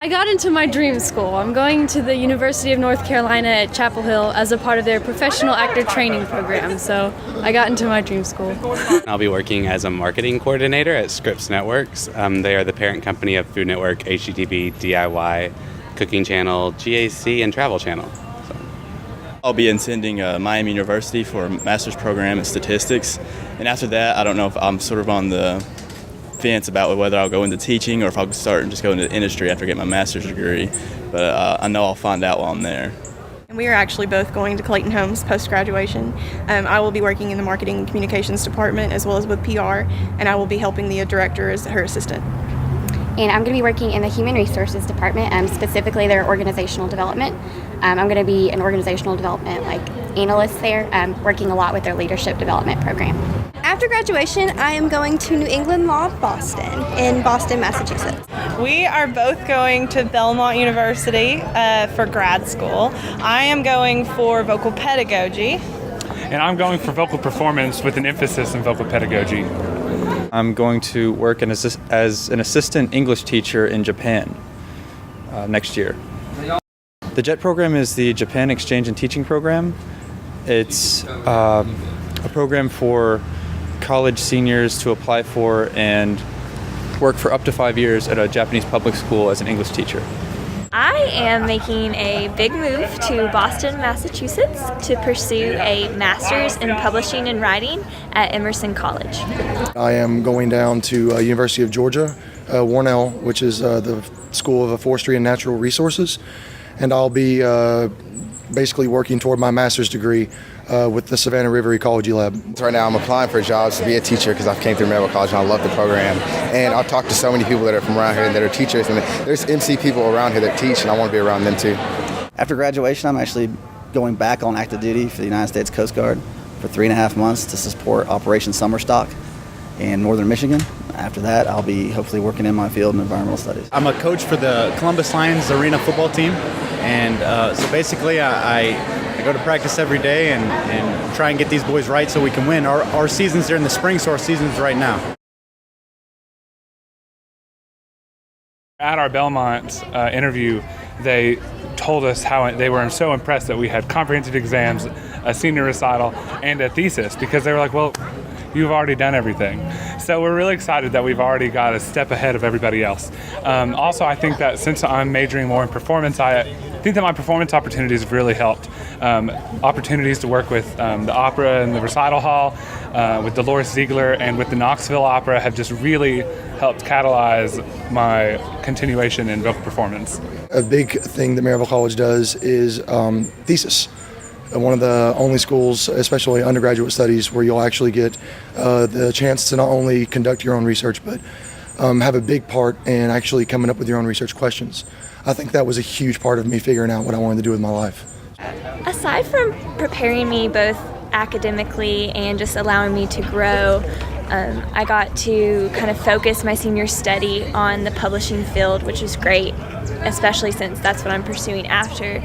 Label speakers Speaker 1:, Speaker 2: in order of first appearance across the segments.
Speaker 1: I got into my dream school. I'm going to the University of North Carolina at Chapel Hill as a part of their professional actor training program, so I got into my dream school.
Speaker 2: I'll be working as a marketing coordinator at Scripps Networks. They are the parent company of Food Network, HGTV, DIY, Cooking Channel, GAC, and Travel Channel.
Speaker 3: I'll be attending Miami University for a master's program in statistics, and after that, I don't know if I'm sort of on the fence about whether I'll go into teaching or if I'll start and just go into industry after I get my master's degree, but I know I'll find out while I'm there.
Speaker 4: And we are actually both going to Clayton Homes post-graduation. I will be working in the marketing and communications department as well as with PR, and I will be helping the director as her assistant.
Speaker 5: And I'm going to be working in the human resources department, specifically their organizational development. I'm going to be an organizational development analyst there, working a lot with their leadership development program.
Speaker 6: After graduation, I am going to New England Law Boston in Boston, Massachusetts.
Speaker 7: We are both going to Belmont University for grad school. I am going for vocal pedagogy.
Speaker 8: And I'm going for vocal performance with an emphasis in vocal pedagogy.
Speaker 9: I'm going to work as an assistant English teacher in Japan next year. The JET program is the Japan Exchange and Teaching Program. It's a program for college seniors to apply for and work for up to 5 years at a Japanese public school as an English teacher.
Speaker 10: I am making a big move to Boston, Massachusetts to pursue a master's in publishing and writing at Emerson College.
Speaker 11: I am going down to University of Georgia, Warnell, which is the School of Forestry and Natural Resources, and I'll be basically working toward my master's degree with the Savannah River Ecology Lab.
Speaker 12: Right now I'm applying for jobs to be a teacher because I've came through Maryville College and I love the program. And I've talked to so many people that are from around here and that are teachers, and there's MC people around here that teach, and I want to be around them too.
Speaker 13: After graduation, I'm actually going back on active duty for the United States Coast Guard for 3.5 months to support Operation Summer Stock in northern Michigan. After that, I'll be hopefully working in my field in environmental studies.
Speaker 14: I'm a coach for the Columbus Lions arena football team, and so basically I go to practice every day and try and get these boys right so we can win. Our seasons are in the spring, so our season's right now.
Speaker 8: At our Belmont interview, they told us how they were so impressed that we had comprehensive exams, a senior recital, and a thesis, because they were like, well, you've already done everything. So we're really excited that we've already got a step ahead of everybody else. Also, I think that since I'm majoring more in performance, I think that my performance opportunities have really helped. Opportunities to work with the opera and the recital hall, with Dolores Ziegler and with the Knoxville Opera have just really helped catalyze my continuation in vocal performance.
Speaker 11: A big thing that Maryville College does is thesis. One of the only schools, especially undergraduate studies, where you'll actually get the chance to not only conduct your own research, but have a big part in actually coming up with your own research questions. I think that was a huge part of me figuring out what I wanted to do with my life.
Speaker 10: Aside from preparing me both academically and just allowing me to grow, I got to kind of focus my senior study on the publishing field, which was great, especially since that's what I'm pursuing after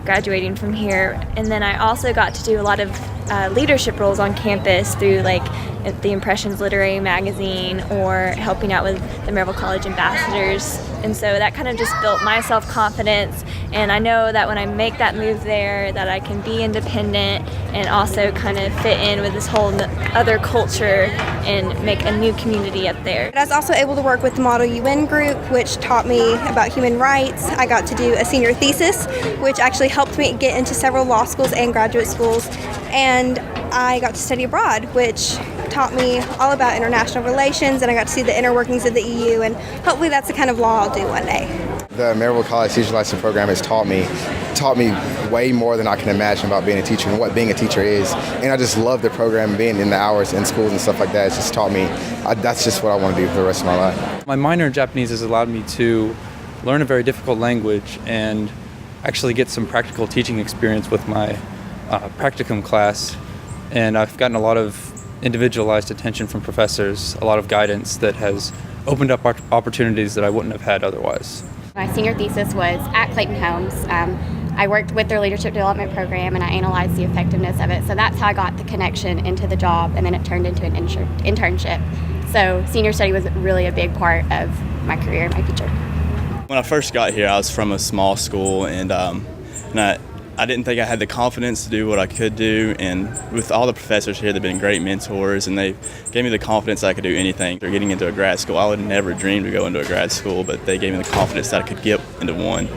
Speaker 10: graduating from here. And then I also got to do a lot of leadership roles on campus through the Impressions Literary Magazine or helping out with the Maryville College ambassadors. And so that kind of just built my self-confidence, and I know that when I make that move there that I can be independent and also kind of fit in with this whole other culture and make a new community up there.
Speaker 6: I was also able to work with the Model UN group, which taught me about human rights. I got to do a senior thesis, which actually helped me get into several law schools and graduate schools, and I got to study abroad, which taught me all about international relations, and I got to see the inner workings of the EU, and hopefully that's the kind of law I'll do one day.
Speaker 12: The Maryville College Teacher Licensing Program has taught me way more than I can imagine about being a teacher and what being a teacher is. And I just love the program, being in the hours in schools and stuff like that. It's just taught me, that's just what I want to do for the rest of my life.
Speaker 9: My minor in Japanese has allowed me to learn a very difficult language and actually get some practical teaching experience with my practicum class. And I've gotten a lot of individualized attention from professors, a lot of guidance that has opened up opportunities that I wouldn't have had otherwise.
Speaker 5: My senior thesis was at Clayton Homes. I worked with their leadership development program and I analyzed the effectiveness of it. So that's how I got the connection into the job, and then it turned into an internship. So senior study was really a big part of my career and my future.
Speaker 3: When I first got here, I was from a small school, and I didn't think I had the confidence to do what I could do. And with all the professors here, they've been great mentors, and they gave me the confidence that I could do anything. They're getting into a grad school. I would never dream to go into a grad school, but they gave me the confidence that I could get into one.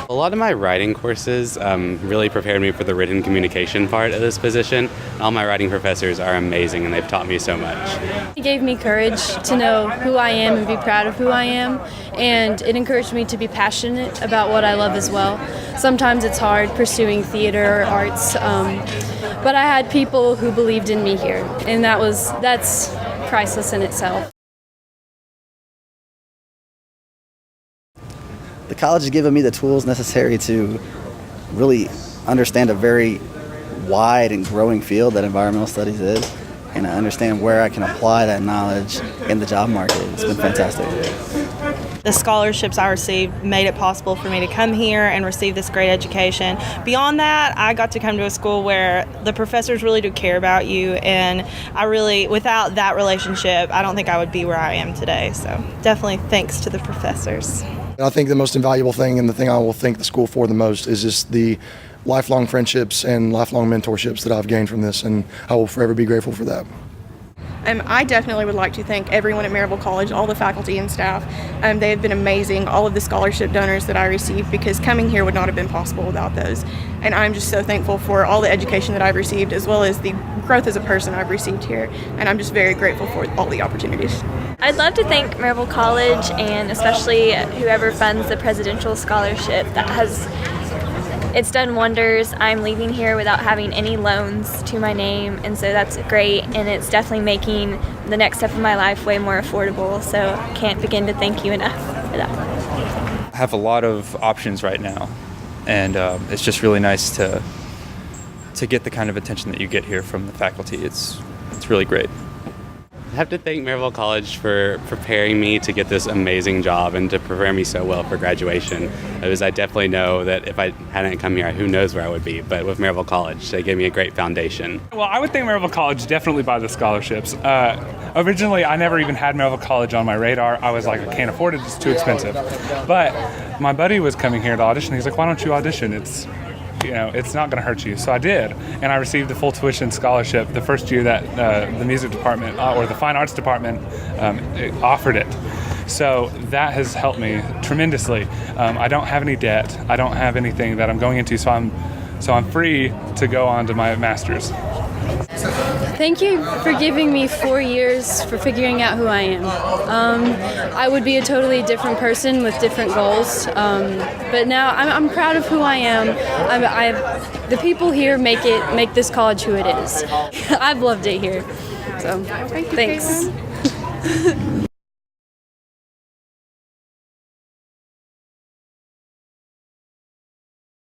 Speaker 2: A lot of my writing courses really prepared me for the written communication part of this position. All my writing professors are amazing, and they've taught me so much.
Speaker 1: It gave me courage to know who I am and be proud of who I am, and it encouraged me to be passionate about what I love as well. Sometimes it's hard pursuing theater or arts, but I had people who believed in me here, and that's priceless in itself.
Speaker 13: The college has given me the tools necessary to really understand a very wide and growing field that environmental studies is, and I understand where I can apply that knowledge in the job market. It's been fantastic.
Speaker 7: The scholarships I received made it possible for me to come here and receive this great education. Beyond that, I got to come to a school where the professors really do care about you, and without that relationship, I don't think I would be where I am today. So definitely thanks to the professors.
Speaker 11: I think the most invaluable thing, and the thing I will thank the school for the most, is just the lifelong friendships and lifelong mentorships that I've gained from this, and I will forever be grateful for that.
Speaker 4: I definitely would like to thank everyone at Maryville College, all the faculty and staff. They have been amazing, all of the scholarship donors that I received, because coming here would not have been possible without those. And I'm just so thankful for all the education that I've received, as well as the growth as a person I've received here. And I'm just very grateful for all the opportunities.
Speaker 10: I'd love to thank Maryville College, and especially whoever funds the presidential scholarship. It's done wonders. I'm leaving here without having any loans to my name, and so that's great, and it's definitely making the next step of my life way more affordable, so I can't begin to thank you enough for that.
Speaker 9: I have a lot of options right now, and it's just really nice to get the kind of attention that you get here from the faculty. It's really great.
Speaker 2: I have to thank Maryville College for preparing me to get this amazing job and to prepare me so well for graduation. I definitely know that if I hadn't come here, who knows where I would be. But with Maryville College, they gave me a great foundation.
Speaker 8: Well, I would thank Maryville College definitely by the scholarships. Originally, I never even had Maryville College on my radar. I was like, I can't afford it, it's too expensive. But my buddy was coming here to audition. He's like, why don't you audition? It's not going to hurt you. So I did, and I received the full tuition scholarship the first year that the music department or the fine arts department offered it. So that has helped me tremendously. I don't have any debt. I don't have anything that I'm going into, so I'm free to go on to my master's.
Speaker 1: Thank you for giving me 4 years for figuring out who I am. I would be a totally different person with different goals, but now I'm proud of who I am. The people here make this college who it is. I've loved it here, so thanks.